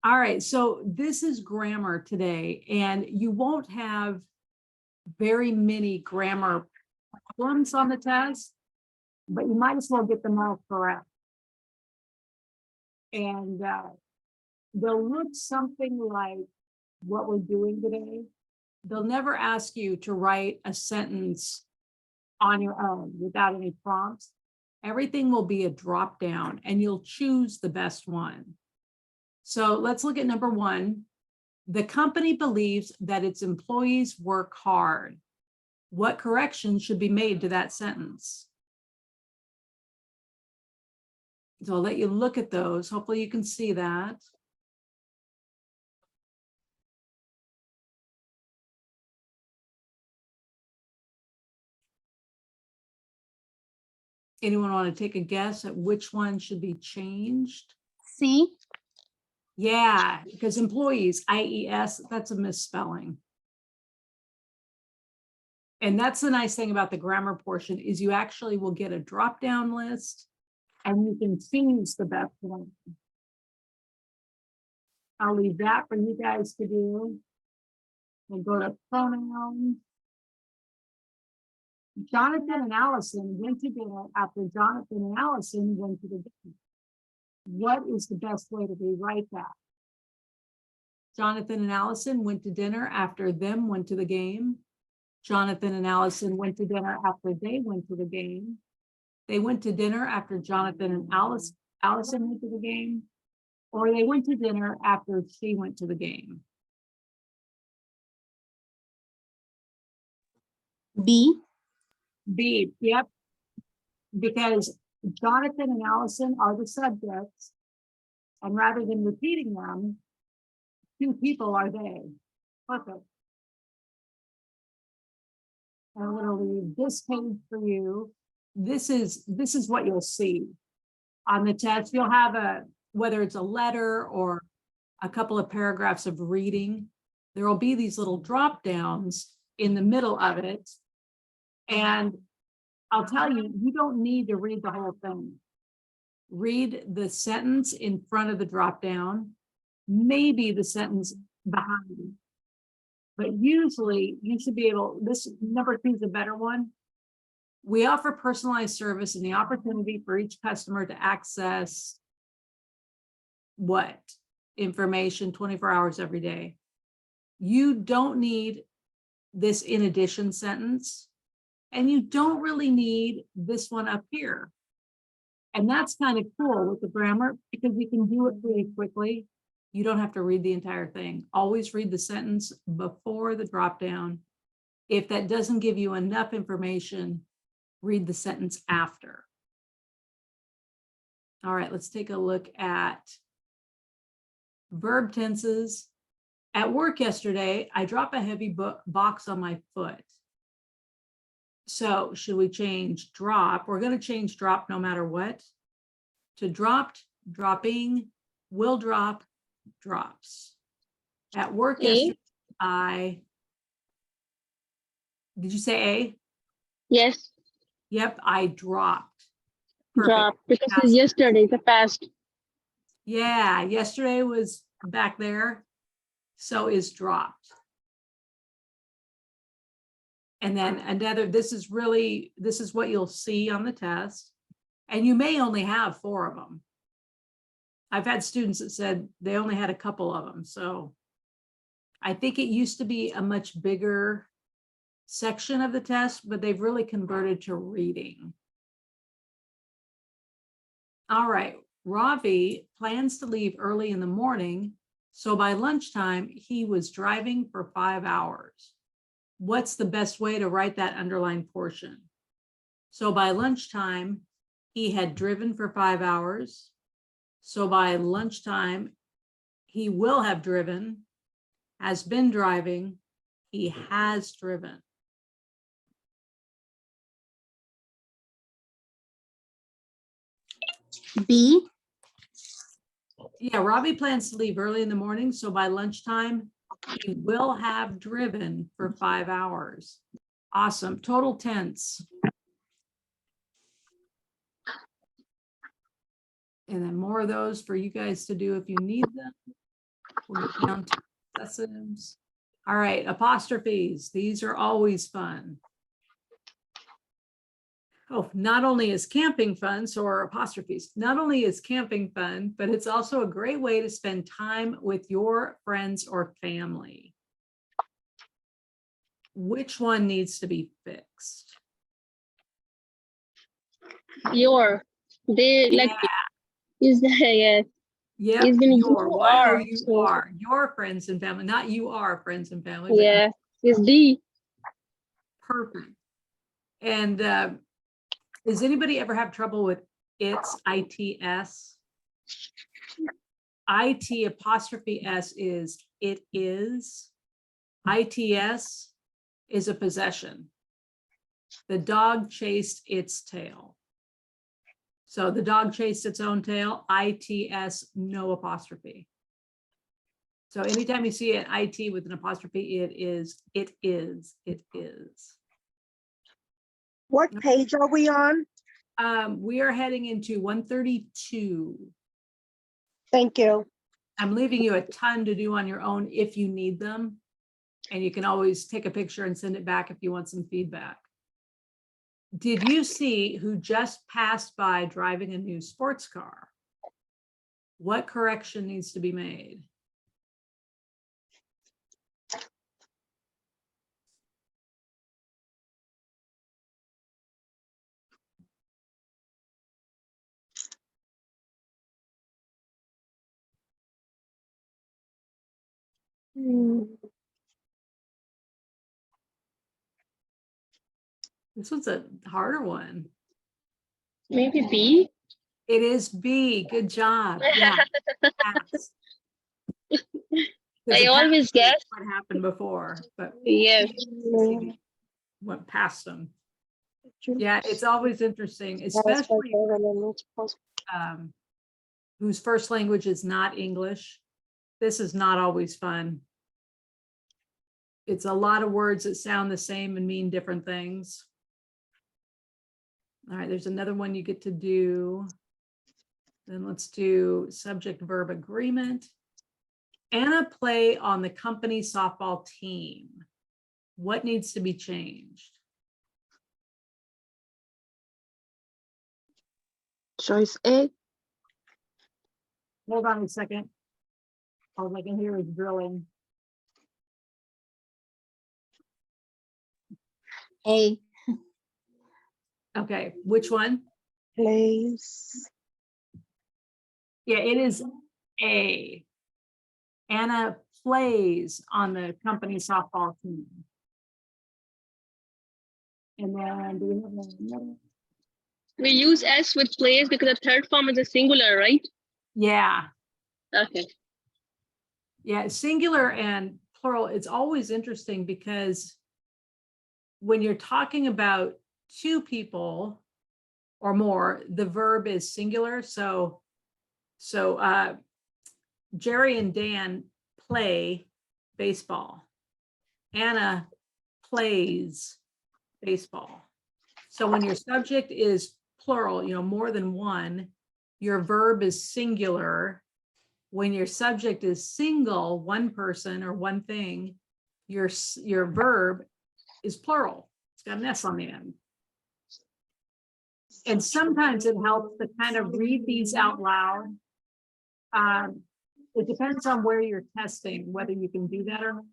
All right, so this is grammar today, and you won't have very many grammar problems on the test, but you might as well get them all correct. And they'll look something like what we're doing today. They'll never ask you to write a sentence on your own without any prompts. Everything will be a drop down and you'll choose the best one. So let's look at number one. The company believes that its employees work hard. What corrections should be made to that sentence? So I'll let you look at those. Hopefully you can see that. Anyone want to take a guess at which one should be changed? C. Yeah, because employees, IES, that's a misspelling. And that's the nice thing about the grammar portion is you actually will get a drop-down list and you can choose the best one. I'll leave that for you guys to do. We'll go to pronouns. Jonathan and Allison went to dinner after Jonathan and Allison went to the dinner. What is the best way to rewrite that? Jonathan and Allison went to dinner after them went to the game. Jonathan and Allison went to dinner after they went to the game. They went to dinner after Jonathan and Allison went to the game. Or they went to dinner after she went to the game. B. B, yep. Because Jonathan and Allison are the subjects. And rather than repeating them, two people are they. Perfect. I'm going to leave this page for you. This is what you'll see on the test. You'll have whether it's a letter or a couple of paragraphs of reading, there will be these little drop downs in the middle of it. And I'll tell you, you don't need to read the whole thing. Read the sentence in front of the drop down, maybe the sentence behind. But usually you should be able, this number 2 is a better one. We offer personalized service and the opportunity for each customer to access what? Information 24 hours every day. You don't need this in addition sentence, and you don't really need this one up here. And that's kind of cool with the grammar because you can do it really quickly. You don't have to read the entire thing. Always read the sentence before the drop down. If that doesn't give you enough information, read the sentence after. All right, let's take a look at verb tenses. At work yesterday, I dropped a heavy box on my foot. So should we change drop? We're going to change drop no matter what. To dropped, dropping, will drop, drops. At work yesterday, did you say A? Yes. Yep, I dropped. Perfect. Drop, because it's yesterday, the past. Yeah, yesterday was back there. So is dropped. And then another, this is what you'll see on the test. And you may only have 4 of them. I've had students that said they only had a couple of them. So I think it used to be a much bigger section of the test, but they've really converted to reading. All right, Ravi plans to leave early in the morning. So by lunchtime, he was driving for 5 hours. What's the best way to write that underlined portion? So by lunchtime, he had driven for 5 hours. So by lunchtime, he will have driven, has been driving, he has driven. B. Yeah, Robbie plans to leave early in the morning. So by lunchtime, he will have driven for 5 hours. Awesome. Total tense. And then more of those for you guys to do if you need them. We'll get down to possessives. All right, apostrophes. These are always fun. Oh, not only is camping fun, so are apostrophes. Not only is camping fun, but it's also a great way to spend time with your friends or family. Which one needs to be fixed? Your. They like is the yes. Yep, It's been your. you Why? Oh, are. you So are. Your friends and family, not you are friends and family, but yeah. It's the. perfect. And does anybody ever have trouble with its ITS? IT apostrophe S is it is. ITS is a possession. The dog chased its tail. So the dog chased its own tail, ITS, no apostrophe. So anytime you see an IT with an apostrophe, it is, it is, it is. What page are we on? We are heading into 132. Thank you. I'm leaving you a ton to do on your own if you need them. And you can always take a picture and send it back if you want some feedback. Did you see who just passed by driving a new sports car? What correction needs to be made? This was a harder one. Maybe B. It is B. Good job. Yeah. Pass. I always guess. What happened before, but Yes. went past them. Yeah, it's always interesting, especially whose first language is not English. This is not always fun. It's a lot of words that sound the same and mean different things. All right, there's another one you get to do. Then let's do subject verb agreement. Anna play on the company softball team. What needs to be changed? Choice A. Hold on a second. All I can hear is drilling. A. Okay, which one? Place. Yeah, it is A. Anna plays on the company softball team. And then do we have another? We use S with plays because the third form is a singular, right? Yeah, Okay. yeah, singular and plural. It's always interesting because when you're talking about two people or more, the verb is singular. So Jerry and Dan play baseball. Anna plays baseball. So when your subject is plural, more than one, your verb is singular. When your subject is single, one person or one thing, your verb is plural. It's got an S on the end. And sometimes it helps to kind of read these out loud. It depends on where you're testing, whether you can do that or not.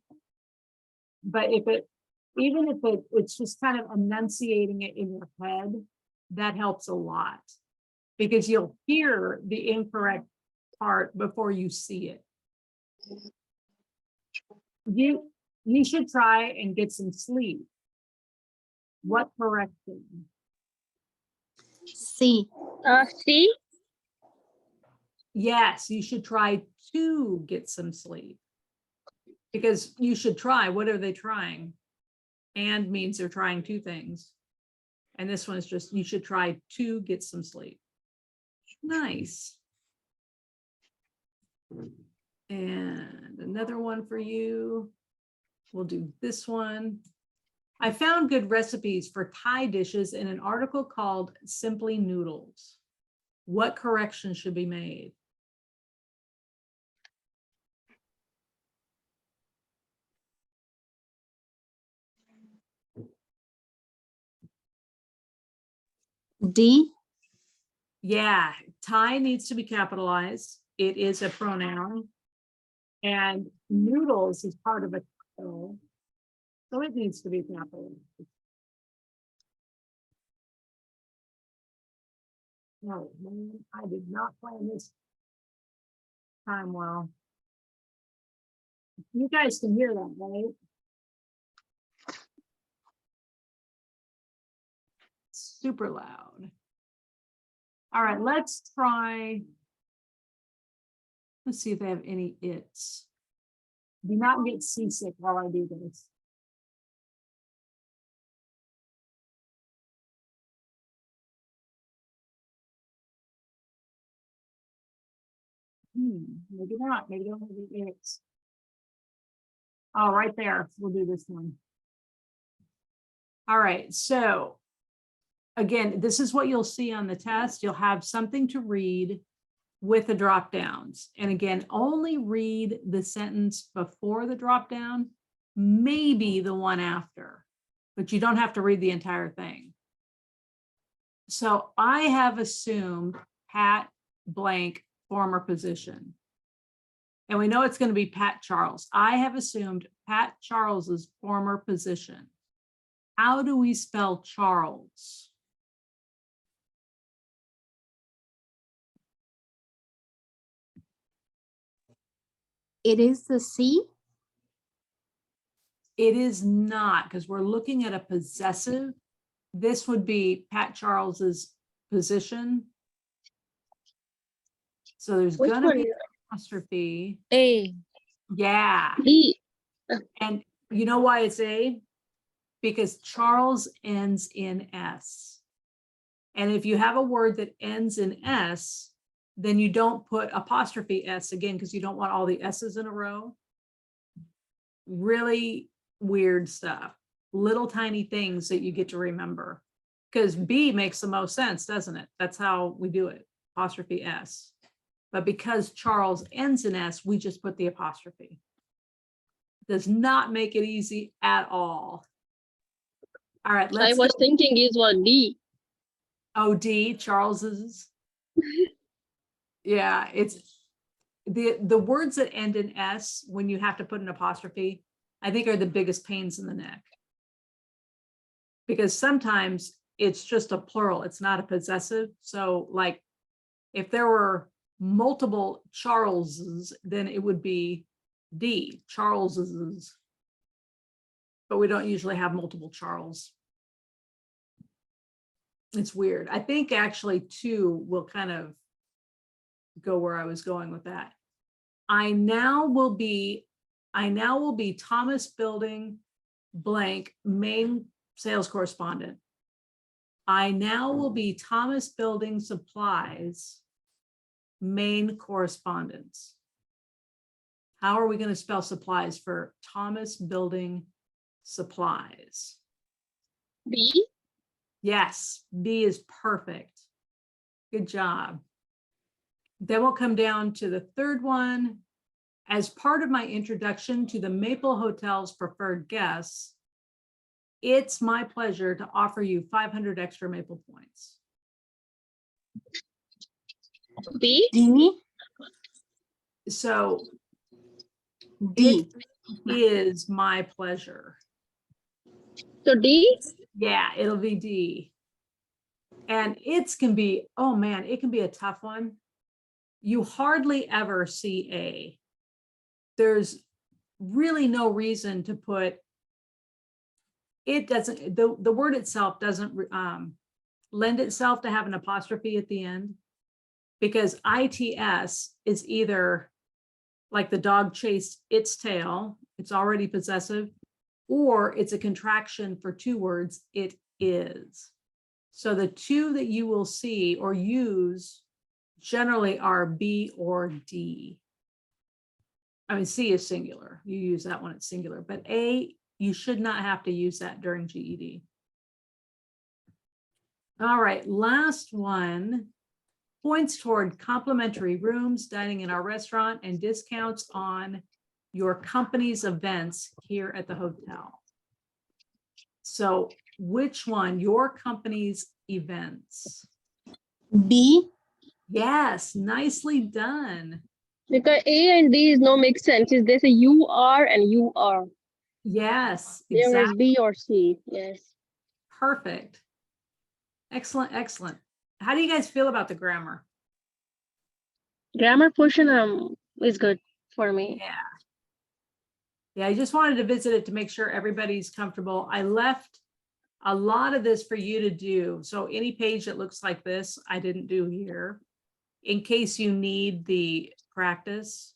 But even if it's just kind of enunciating it in your head, that helps a lot because you'll hear the incorrect part before you see it. You should try and get some sleep. What correction? C. C. Yes, you should try to get some sleep. Because you should try. What are they trying? And means they're trying two things. And this one is just, you should try to get some sleep. Nice. And another one for you. We'll do this one. I found good recipes for Thai dishes in an article called Simply Noodles. What correction should be made? D. Yeah, tie needs to be capitalized. It is a pronoun. And noodles is part of a title, so it needs to be capitalized. No, man, I did not plan this time well. You guys can hear that, right? Super loud. All right, let's try. Let's see if they have any its. Do not get seasick while I do this. Maybe not. Maybe don't have the its. Oh, right there. We'll do this one. All right, so again, this is what you'll see on the test. You'll have something to read with the drop downs. And again, only read the sentence before the drop down, maybe the one after, but you don't have to read the entire thing. So I have assumed Pat blank former position. And we know it's going to be Pat Charles. I have assumed Pat Charles's former position. How do we spell Charles? It is the C. It is not, because we're looking at a possessive. This would be Pat Charles's position. So there's Which gonna one? be an apostrophe. A. Yeah. D. And you know why it's A? Because Charles ends in S. And if you have a word that ends in S, then you don't put apostrophe S again, because you don't want all the S's in a row. Really weird stuff. Little tiny things that you get to remember. Because B makes the most sense, doesn't it? That's how we do it, apostrophe S. But because Charles ends in S, we just put the apostrophe. Does not make it easy at all. All right, I let's was go. thinking is what D. Oh, D, Charles's. Yeah, it's the words that end in S when you have to put an apostrophe, I think are the biggest pains in the neck. Because sometimes it's just a plural, it's not a possessive. So like if there were multiple Charleses, then it would be D, Charles's. But we don't usually have multiple Charles. It's weird. I think actually two will kind of go where I was going with that. I now will be Thomas Building blank main sales correspondent. I now will be Thomas Building Supplies main correspondence. How are we going to spell supplies for Thomas Building Supplies? B. Yes, B is perfect. Good job. Then we'll come down to the third one. As part of my introduction to the Maple Hotel's preferred guests, it's my pleasure to offer you 500 extra Maple points. B. D. So D. it is my pleasure. So D. Yeah, it'll be D. And it's can be, oh man, it can be a tough one. You hardly ever see A. There's really no reason to put, it doesn't, the word itself doesn't lend itself to have an apostrophe at the end, because ITS is either like the dog chased its tail, it's already possessive, or it's a contraction for two words, it is. So the two that you will see or use generally are B or D. I mean, C is singular. You use that when it's singular, but A, you should not have to use that during GED. All right, last one. Points toward complimentary rooms, dining in our restaurant, and discounts on your company's events here at the hotel. So which one, your company's events. B. Yes, nicely done. Because A and D is no make sense. Is there's a you are and you are. Yes, There is exactly. B or C. Yes. Perfect. Excellent, excellent. How do you guys feel about the grammar? Grammar portion is good for me. Yeah. Yeah, I just wanted to visit it to make sure everybody's comfortable. I left a lot of this for you to do. So any page that looks like this, I didn't do here in case you need the practice.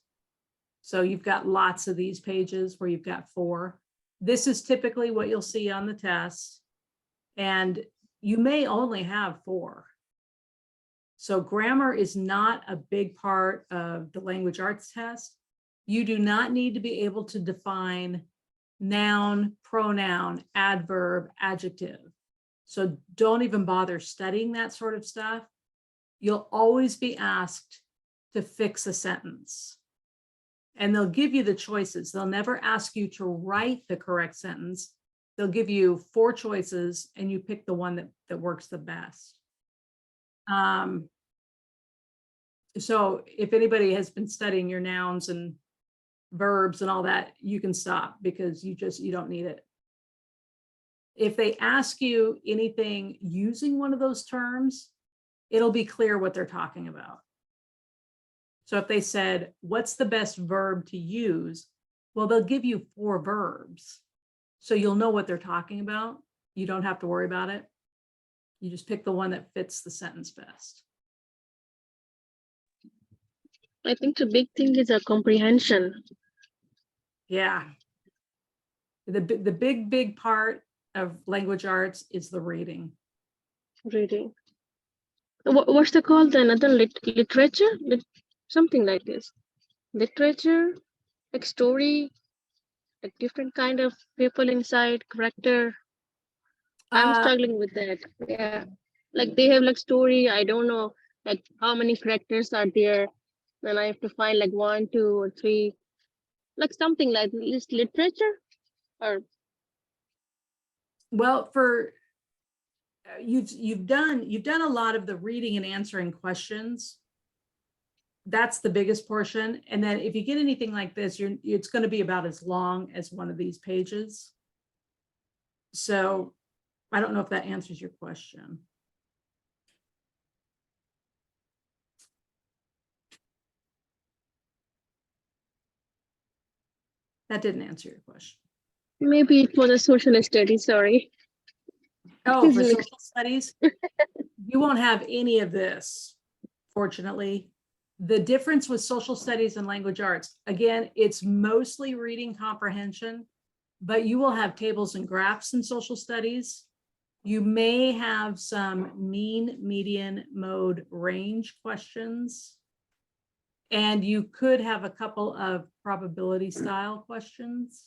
So you've got lots of these pages where you've got 4. This is typically what you'll see on the test. And you may only have 4. So grammar is not a big part of the language arts test. You do not need to be able to define noun, pronoun, adverb, adjective. So don't even bother studying that sort of stuff. You'll always be asked to fix a sentence. And they'll give you the choices. They'll never ask you to write the correct sentence. They'll give you 4 choices and you pick the one that works the best. So if anybody has been studying your nouns and verbs and all that, you can stop because you don't need it. If they ask you anything using one of those terms, it'll be clear what they're talking about. So if they said, what's the best verb to use? Well, they'll give you 4 verbs. So you'll know what they're talking about. You don't have to worry about it. You just pick the one that fits the sentence best. I think the big thing is a comprehension. Yeah. The big part of language arts is the reading. Reading. What's the called then? Another literature? Something like this. Literature, like story, like different kind of people inside, character. I'm struggling with that. Yeah. Like they have like story. I don't know like how many characters are there. Then I have to find like 1, 2, or 3. Like something like this literature or Well, for you've done a lot of the reading and answering questions. That's the biggest portion. And then if you get anything like this, it's going to be about as long as one of these pages. So I don't know if that answers your question. That didn't answer your question. maybe it was a social study. Sorry. Oh, for social studies, you won't have any of this, fortunately. The difference with social studies and language arts, again, it's mostly reading comprehension, but you will have tables and graphs in social studies. You may have some mean, median, mode, range questions. And you could have a couple of probability style questions.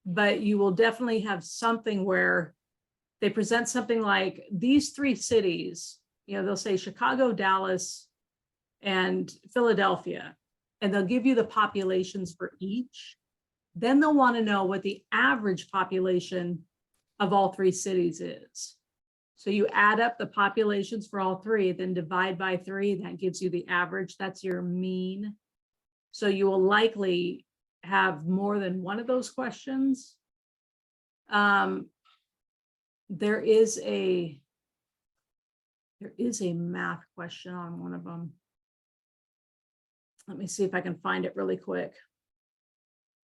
But you will definitely have something where they present something like these 3 cities, they'll say Chicago, Dallas, and Philadelphia, and they'll give you the populations for each. Then they'll want to know what the average population of all 3 cities is. So you add up the populations for all 3, then divide by 3, that gives you the average. That's your mean. So you will likely have more than one of those questions. There is a math question on one of them. Let me see if I can find it really quick.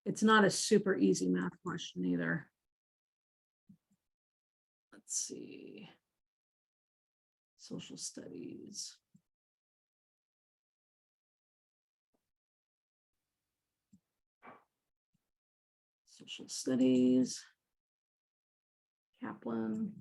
It's not a super easy math question either. Let's see. Social studies. Social studies. Kaplan.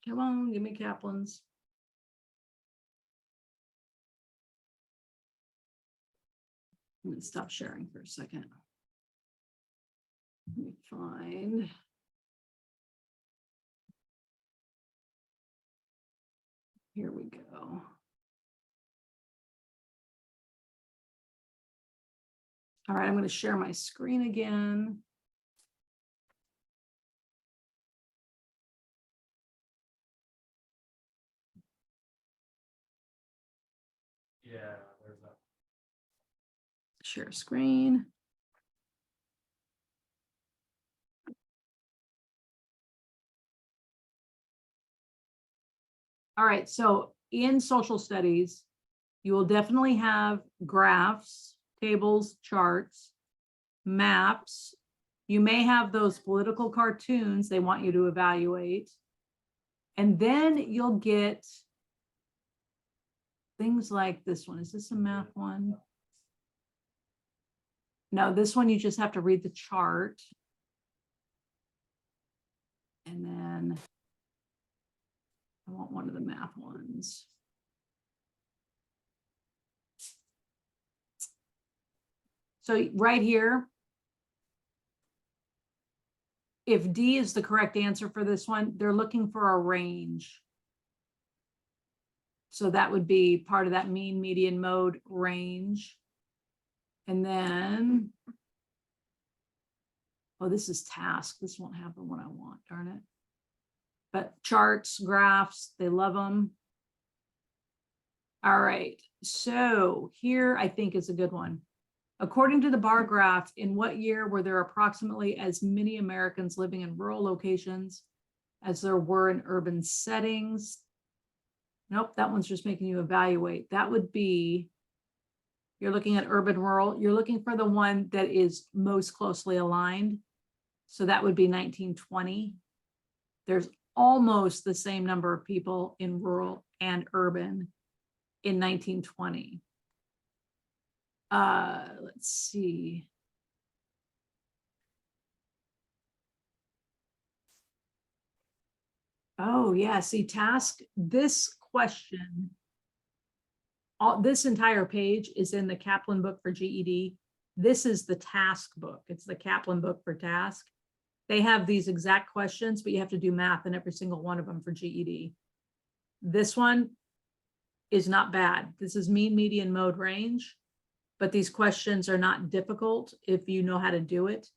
Come on, give me Kaplan's. I'm going to stop sharing for a second. Let me find. Here we go. All right, I'm going to share my screen again. Yeah, there's that. Share screen. All right, so in social studies, you will definitely have graphs, tables, charts, maps. You may have those political cartoons they want you to evaluate. And then you'll get things like this one. Is this a math one? No, this one you just have to read the chart. And then I want one of the math ones. So right here, if D is the correct answer for this one, they're looking for a range. So that would be part of that mean, median, mode range. And then, oh, this is task. This won't happen when I want, darn it. But charts, graphs, they love them. All right, so here I think is a good one. According to the bar graph, in what year were there approximately as many Americans living in rural locations as there were in urban settings? Nope, that one's just making you evaluate. That would be, you're looking at urban rural, you're looking for the one that is most closely aligned. So that would be 1920. There's almost the same number of people in rural and urban in 1920. Let's see. Oh yeah, see task, this question, this entire page is in the Kaplan book for GED. This is the task book. It's the Kaplan book for task. They have these exact questions, but you have to do math in every single one of them for GED. This one is not bad. This is mean, median, mode, range, but these questions are not difficult if you know how to do it.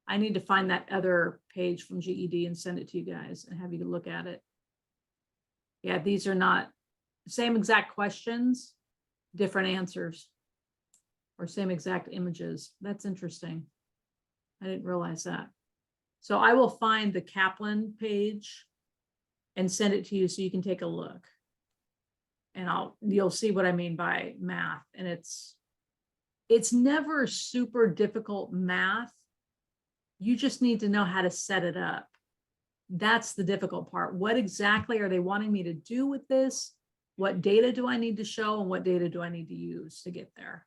I need to find that other page from GED and send it to you guys and have you look at it. Yeah, these are not same exact questions, different answers, or same exact images. That's interesting. I didn't realize that. So I will find the Kaplan page and send it to you so you can take a look. And you'll see what I mean by math. And it's never super difficult math. You just need to know how to set it up. That's the difficult part. What exactly are they wanting me to do with this? What data do I need to show and what data do I need to use to get there?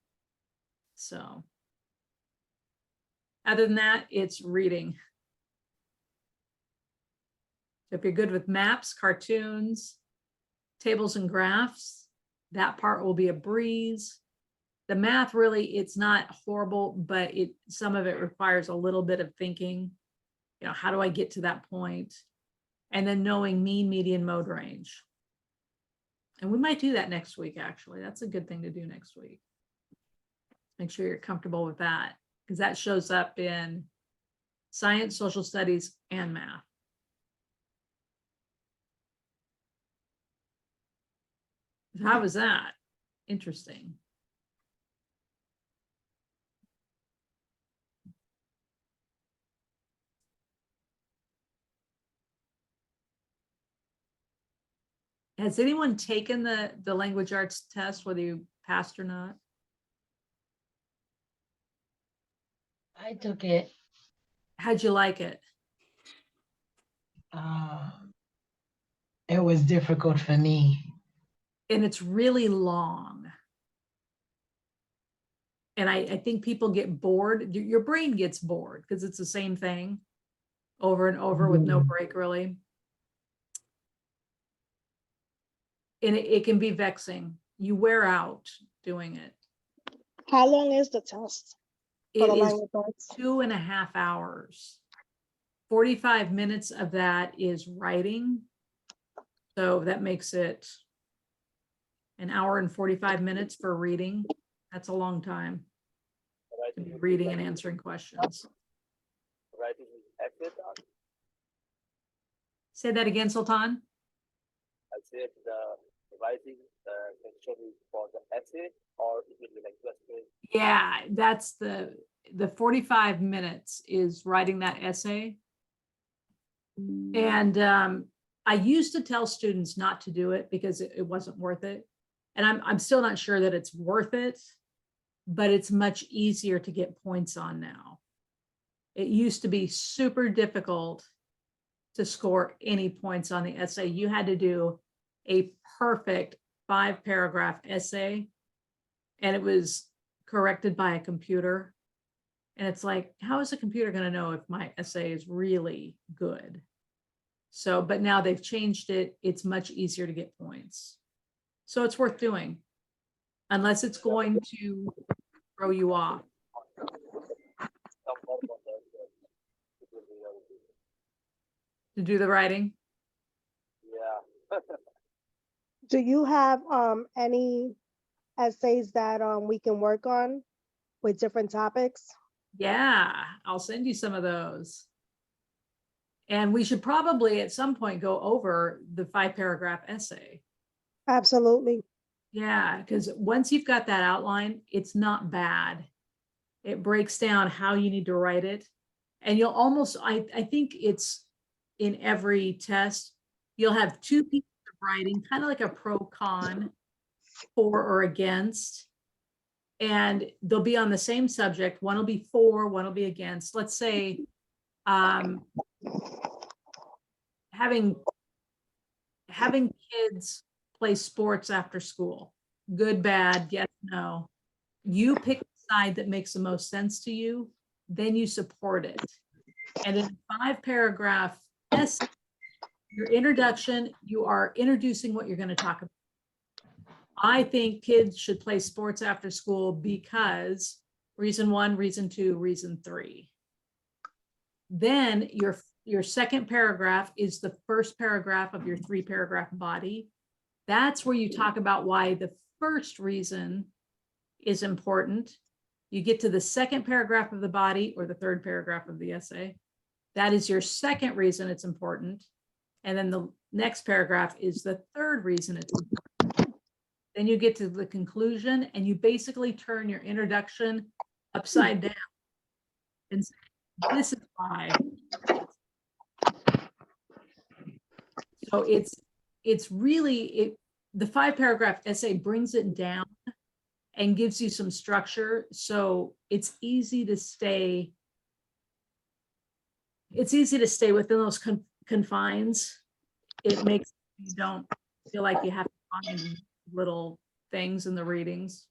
So other than that, it's reading. If you're good with maps, cartoons, tables and graphs, that part will be a breeze. The math really, it's not horrible, but some of it requires a little bit of thinking. You know, how do I get to that point? And then knowing mean, median, mode, range. And we might do that next week, actually. That's a good thing to do next week. Make sure you're comfortable with that, because that shows up in science, social studies, and math. How was that? Interesting. Has anyone taken the language arts test, whether you passed or not? I took it. How'd you like it? It was difficult for me. And it's really long. And I think people get bored. Your brain gets bored because it's the same thing over and over with no break, really. And it can be vexing. You wear out doing it. How long is the test? For It the is language arts? 2.5 hours. 45 minutes of that is writing. So that makes it an hour and 45 minutes for reading. That's a long time to be reading and answering questions. Writing is essay task. Say that again, Sultan. I said the writing section is for the essay, or it will be like question. Yeah, that's the 45 minutes is writing that essay. And I used to tell students not to do it because it wasn't worth it. And I'm still not sure that it's worth it, but it's much easier to get points on now. It used to be super difficult to score any points on the essay. You had to do a perfect 5-paragraph essay, and it was corrected by a computer. And it's like, how is a computer going to know if my essay is really good? So, but now they've changed it. It's much easier to get points. So it's worth doing, unless it's going to throw you off. Some work on that. It will be very good. To do the writing. Yeah. Do you have any essays that we can work on with different topics? Yeah, I'll send you some of those. And we should probably at some point go over the 5-paragraph essay. Absolutely. Yeah, because once you've got that outline, it's not bad. It breaks down how you need to write it. And you'll almost, I think it's in every test, you'll have 2 pieces of writing, kind of like a pro-con, for or against. And they'll be on the same subject. One will be for, one will be against. Let's say having kids play sports after school, good, bad, yes, no. You pick the side that makes the most sense to you, then you support it. And in a 5-paragraph essay, your introduction, you are introducing what you're going to talk about. I think kids should play sports after school because reason 1, reason 2, reason 3. Then your second paragraph is the first paragraph of your 3-paragraph body. That's where you talk about why the first reason is important. You get to the second paragraph of the body or the third paragraph of the essay. That is your second reason it's important. And then the next paragraph is the third reason it's important. Then you get to the conclusion and you basically turn your introduction upside down and say, this is why. So it's really, the 5-paragraph essay brings it down and gives you some structure. So it's easy to stay within those confines. It makes you don't feel like you have to find little things in the readings.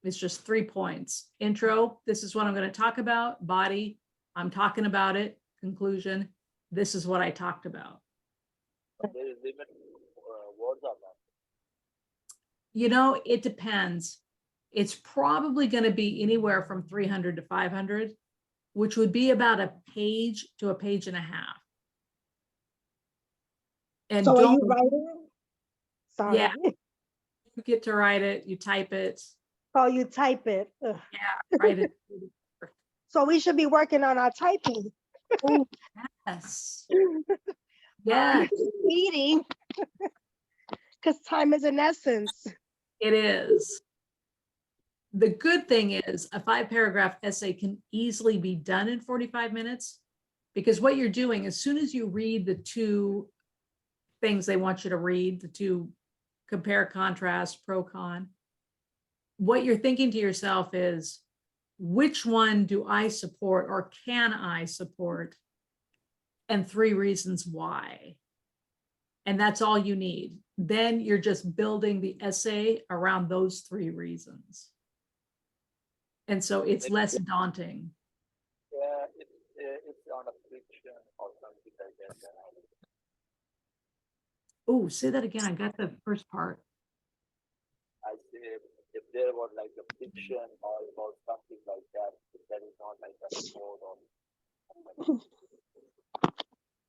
It's just 3 points. Intro, this is what I'm going to talk about. Body, I'm talking about it. Conclusion, this is what I talked about. There is limit words on that. You know, it depends. It's probably going to be anywhere from 300 to 500, which would be about a page to a page and a half. And So are you don't, writing? Sorry. Yeah. You get to write it, you type it. Oh, you type it. Ugh. Yeah, write it. So we should be working on our typing. Oh, yes. Yes, Reading. Because time is an essence. it is. The good thing is a 5-paragraph essay can easily be done in 45 minutes because what you're doing, as soon as you read the 2 things they want you to read, the 2 compare, contrast, pro, con, what you're thinking to yourself is, which one do I support or can I support? And 3 reasons why. And that's all you need. Then you're just building the essay around those 3 reasons. And so it's less daunting. Yeah, it's on a fiction or something like that. Oh, say that again. I got the first part. I say if there was like a fiction or about something like that, that is not like a sport or.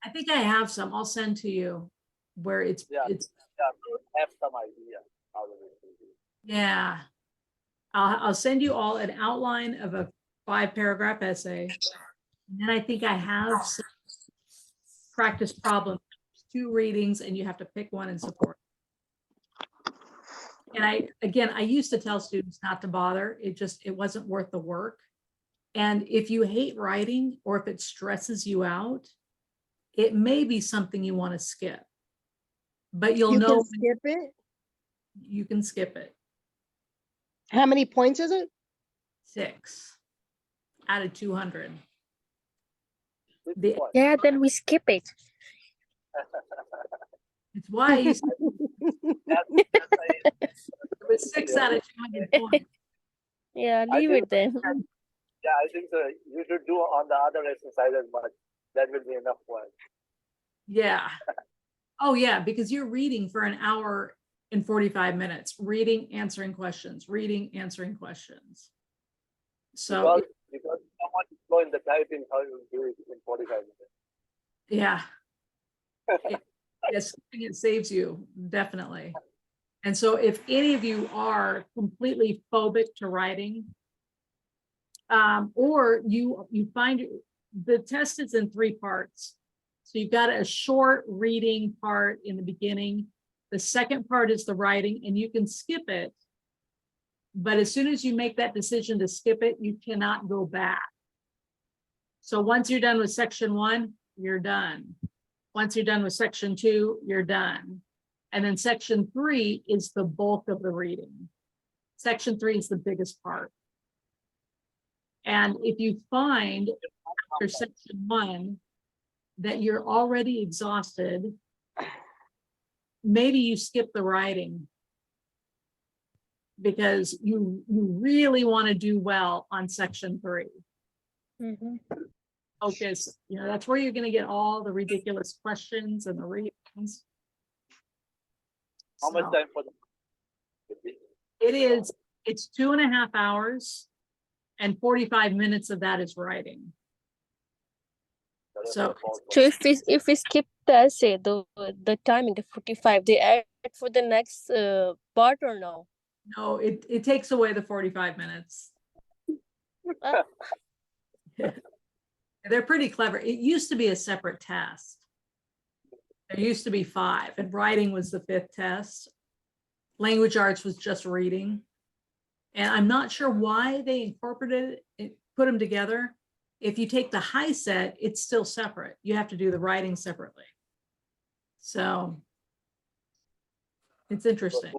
I think I have some. I'll send to you where it's Yeah, so have some idea how it will be. yeah. I'll send you all an outline of a 5-paragraph essay. And then I think I have some practice problems, 2 readings, and you have to pick one and support. And I used to tell students not to bother. It wasn't worth the work. And if you hate writing or if it stresses you out, it may be something you want to skip. But you'll You know can skip it. you can skip it. How many points is it? 6 out of 200. Which The- one? Yeah, then we skip it. It's why I used to, That's it was 6 out of 200 points. Yeah, I leave think- it then. yeah, I think so. You should do on the other exercises, but that will be enough one. Yeah. Oh, yeah, because you're reading for an hour and 45 minutes, reading, answering questions, reading, answering questions. So, Because someone is slow in the typing, how you do it in 45 minutes. yeah. Yes, it saves you, definitely. And so if any of you are completely phobic to writing, or you find the test is in 3 parts. So you've got a short reading part in the beginning. The second part is the writing, and you can skip it. But as soon as you make that decision to skip it, you cannot go back. So once you're done with section 1, you're done. Once you're done with section 2, you're done. And then section 3 is the bulk of the reading. Section 3 is the biggest part. And if you find after section 1 that you're already exhausted, maybe you skip the writing because you really want to do well on section 3. Mhm. Focus, that's where you're going to get all the ridiculous questions and the readings. How much So time for the? it's 2.5 hours and 45 minutes of that is writing. So So if we skip the essay, the timing, the 45, they add for the next part or no? no, it takes away the 45 minutes. Ah. They're pretty clever. It used to be a separate test. There used to be 5, and writing was the 5th test. Language arts was just reading. And I'm not sure why they incorporated it, put them together. If you take the high set, it's still separate. You have to do the writing separately. So it's interesting.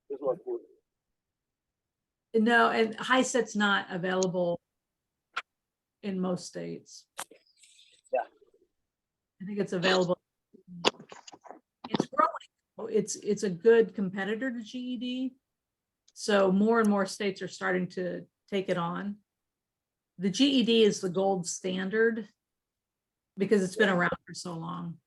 This was good. No, and high set's not available in most states. Yeah. I think it's available. It's growing. It's a good competitor to GED. So more and more states are starting to take it on. The GED is the gold standard because it's been around for so long.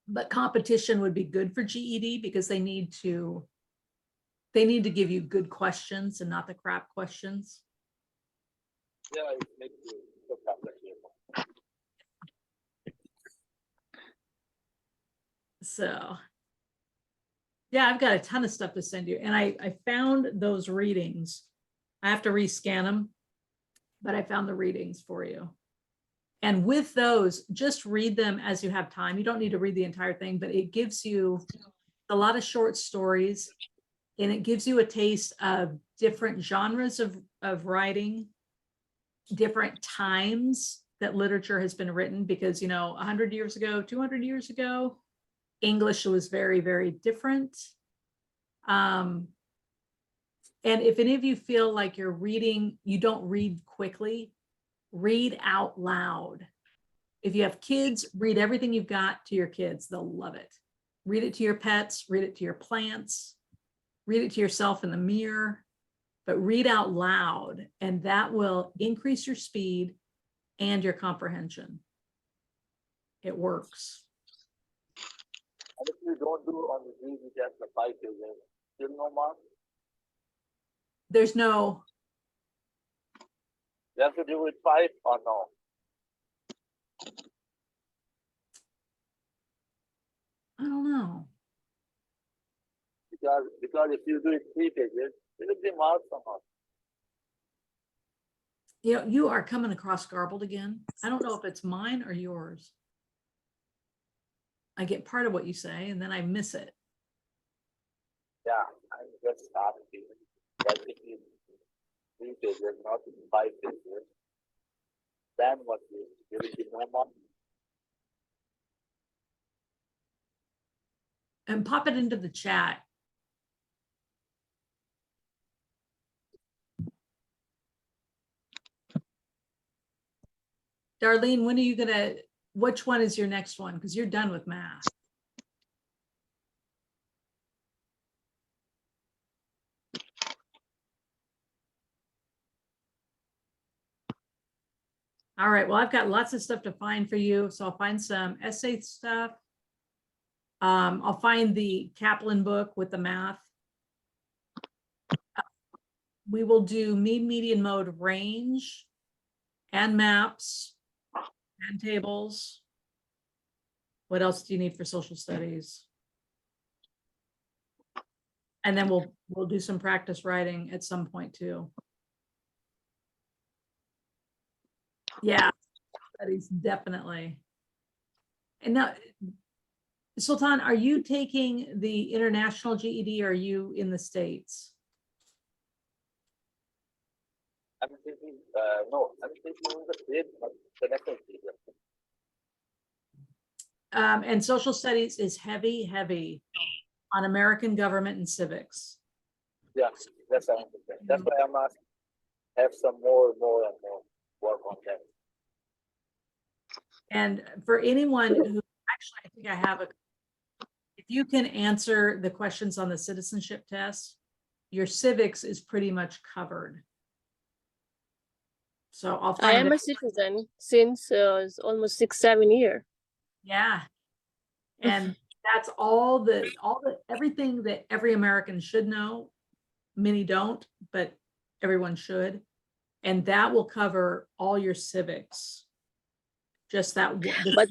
But competition would be good for GED because they need to give you good questions and not the crap questions. Yeah, it makes you look up the game. So yeah, I've got a ton of stuff to send you. And I found those readings. I have to rescan them, but I found the readings for you. And with those, just read them as you have time. You don't need to read the entire thing, but it gives you a lot of short stories, and it gives you a taste of different genres of writing, different times that literature has been written, because 100 years ago, 200 years ago, English was very, very different. And if any of you feel like you're reading, you don't read quickly, read out loud. If you have kids, read everything you've got to your kids. They'll love it. Read it to your pets, read it to your plants, read it to yourself in the mirror, but read out loud, and that will increase your speed and your comprehension. It works. And if you don't do on the GED test the 5 pages, still no mark. There's no, You have to do it 5 or no. I don't know. Because if you do it 3 pages, it will be marked somehow. You know, you are coming across garbled again. I don't know if it's mine or yours. I get part of what you say and then I miss it. Yeah, I'm just asking that if you 3 pages, not 5 pages, then what you will be no mark. And pop it into the chat. Darlene, when are you gonna, which one is your next one? Because you're done with math. All right, well, I've got lots of stuff to find for you. So I'll find some essay stuff. I'll find the Kaplan book with the math. We will do mean, median, mode, range, and maps, and tables. What else do you need for social studies? And then we'll do some practice writing at some point too. Yeah, studies definitely. And now, Sultan, are you taking the international GED or are you in the States? I'm thinking, no, I'm thinking the same, but the next one. And social studies is heavy on American government and civics. Yeah, that's what I'm thinking. That's why I'm asking. Have some more and more work on that. And for anyone who, actually, I think I have a, if you can answer the questions on the citizenship test, your civics is pretty much covered. So I'll I find am a citizen since almost 6-7 years. yeah. And that's all everything that every American should know. Many don't, but everyone should. And that will cover all your civics. Just that one.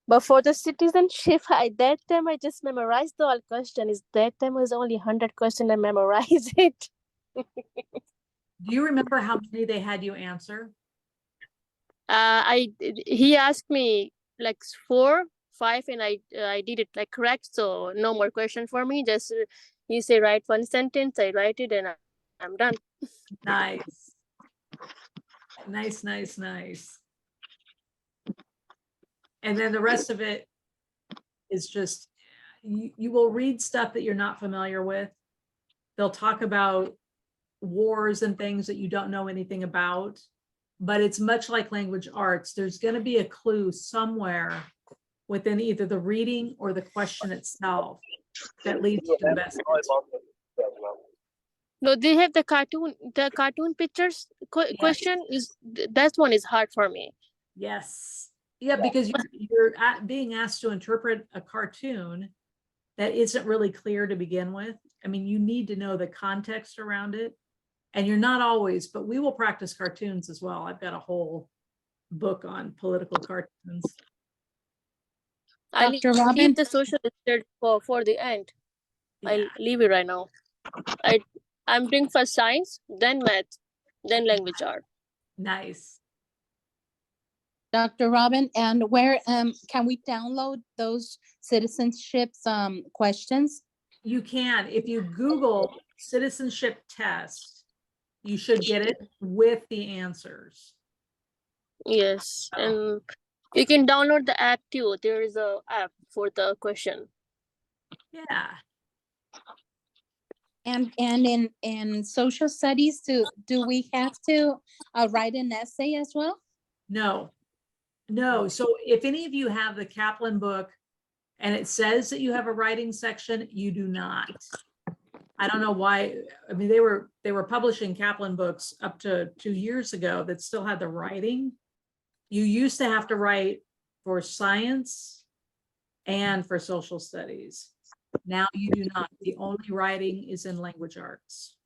But for the citizenship, that time I just memorized the all question. That time was only 100 question. I memorized it. Do you remember how many they had you answer? He asked me like 4, 5, and I did it like correct. So no more question for me. Just he say write one sentence. I write it and I'm done. Nice. Nice. And then the rest of it is just, you will read stuff that you're not familiar with. They'll talk about wars and things that you don't know anything about, but it's much like language arts. There's going to be a clue somewhere within either the reading or the question itself that leads to the best. No, they have the cartoon pictures question is that one is hard for me. Yes. Yeah, because you're being asked to interpret a cartoon that isn't really clear to begin with. I mean, you need to know the context around it. And you're not always, but we will practice cartoons as well. I've got a whole book on political cartoons. I Dr. Robyn? leave the social studies for the end. Yeah. I leave it right now. I'm doing first science, then math, then language art. Nice. Dr. Robyn, and where can we download those citizenships questions? You can, if you Google citizenship test, you should get it with the answers. Yes, and you can download the app too. There is a app for the question. Yeah. And in social studies, do we have to write an essay as well? No. So if any of you have the Kaplan book and it says that you have a writing section, you do not. I don't know why. I mean, they were publishing Kaplan books up to 2 years ago that still had the writing. You used to have to write for science and for social studies. Now you do not. The only writing is in language arts,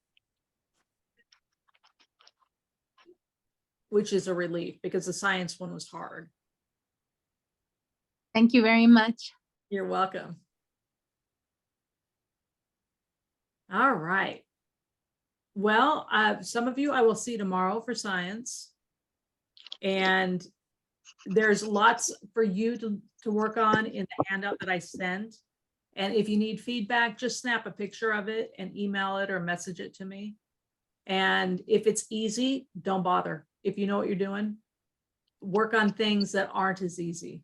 which is a relief because the science one was hard. Thank you very much. You're welcome. All right. Well, some of you I will see tomorrow for science. And there's lots for you to work on in the handout that I sent. And if you need feedback, just snap a picture of it and email it or message it to me. And if it's easy, don't bother. If you know what you're doing, work on things that aren't as easy.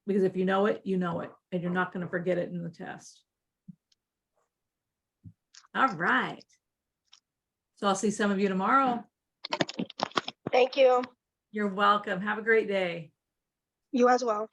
Because if you know it, and you're not going to forget it in the test. All right. So I'll see some of you tomorrow. Thank you. You're welcome. Have a great day. You as well.